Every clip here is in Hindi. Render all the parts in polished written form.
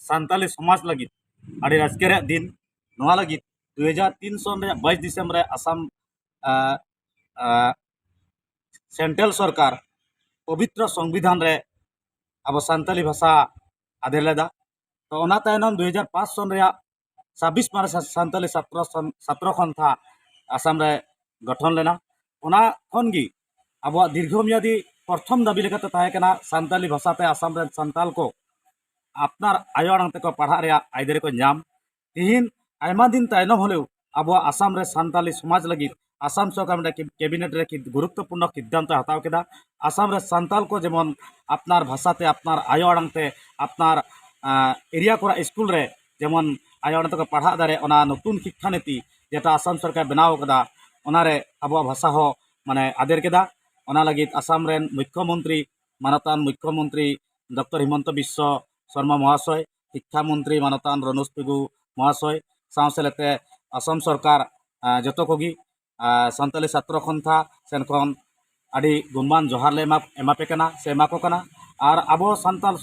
सान्ताली समाज लगी अड़ी राजकीय दिन नवा लगी 2003 सन 22 दिसंबर आसाम सेंट्रल सरकार पवित्र संविधान रे अब सान्ताली भाषा आदेर लेदा तो ओना तायनम 2005 सन 26 मार्च सान्ताली छात्र खन था आसाम रे गठन लेना ओना खन गी अब दीर्घमेयादी प्रथम दाबी लेकाते ताहे कना सान्ताली भाषाते आसाम रे सान्ताल को अपनार आयो आड़ांग तेको पढ़ा रे आयदे को नाम तिहिन आयमा दिन तायनम हलेव अब आसाम रे सान्ताली समाज लगी आसाम सरकार कैबिनेट रे गुरुत्वपूर्ण सिद्धांत हताव केदा आसाम रे सान्ताल को जेमन अपनार भाषाते अपनार आयो आड़ांगते अपनार एरिया कोरा स्कूल रे जेमन आयो आड़ांग तेको पढ़ा दारे ओना नतुन शिक्षा नीति जेटा आसाम सरकार बनाव कदा ओनारे अब भाषा हो माने आदेर केदा ओना लगी आसाम रेन मुख्यमंत्री मानतान मुख्यमंत्री डॉक्टर हिमंत बिश्व शर्मा महाशय शिक्षा मंत्री मानतान रनोज पेगु महाशय सावसेलेते आसाम सरकार जतो कोगी सान्ताली छात्र खन था सेन खन आदि गुणमान जोहार ले एमापे कना से एमाको कना और अब सान्ताल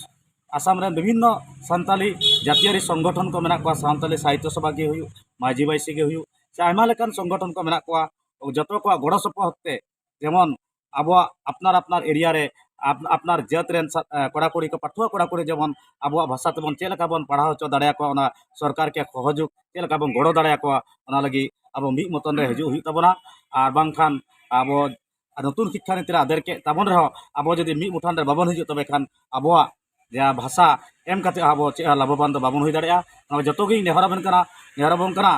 आसाम रे विभिन्न सान्ताली जातियारी संगठन को मेना को सान्ताली साहित्य सभा के हुयु माझी बाईसी के हुयु से आयमा लेकान संगठन को मेना को जतो को गड़ो सपोहते जेमन अब अपनार अपनार एरिया रे अपनार जात रेन कड़ा कुड़ी को पाठुआ कड़ा कुड़ी जेमन अब भाषा तेबन चेलका बन पढ़ाव चो दाड़े को ओना सरकार के सहयोग चेलका बन गड़ो दाड़े को ओना लगी अब मिद मतन रे हजू हुई तबना और बांखान अब नतुन शिक्षा नीति आदेर के तबन रहो अब जदि मिद मुठान रे बाबन हजू तबे खान अब जा भाषा एम काते अब चे लाभवान दो बाबन हुई दाड़े जतो गी नेहराबन कना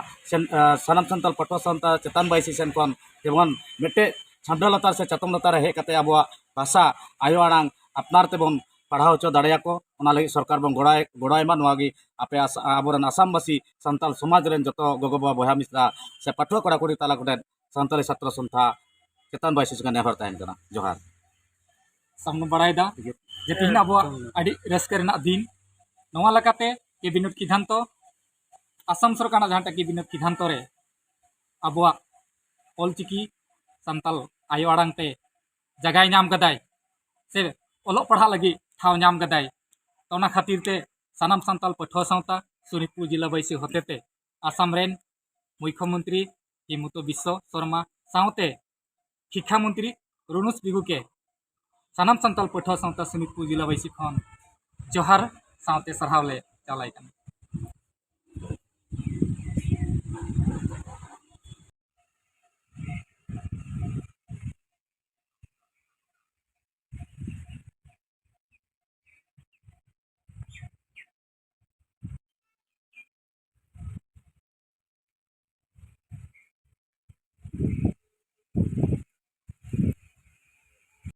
सानाम सान्ताल पटवा सान्ताल चेतान बाईसी सेन खन जेमन मिट्टे छांडा लतार से चतम लतार हे काते अब भाषा आयो आड़ांग अपनार तेबन पढ़ाव चो दाड़े को ओना लगी सरकार बन गोड़ायमा नवागी आपे आबोरन आसामवासी सान्ताल समाज रेन जतो गोगो बाबा बहा मिश्रा से पाठुआ कड़ा कुड़ी ताला कोटे सान्ताली छात्र संस्था चेतान बाईसी से नेहर ताहेन कना जोहार सामने बड़ायदा जे तिहिन अब आदि रस्के रेनाग दिन नवा लेकाते कैबिनेट सिद्धांत आसाम सरकार जहांटा कैबिनेट सिद्धांत रे अब ऑलचिकी सान्ताल आयो आड़ांग ते जगाय नाम कदाय से ओलो पढ़ा लगी ठाव नाम कदाय तो ओना खातिर ते सानाम सान्ताल पठुआ सावता शोनितपुर जिला बाईसी होतेते आसाम रेन मुख्यमंत्री हिमंत बिश्व शर्मा सावते शिक्षा मंत्री रनोज पेगु के सानाम सान्ताल पठुआ सावता शोनितपुर जिला बाईसी खन जोहार सावते सरहाव ले चालाय कना।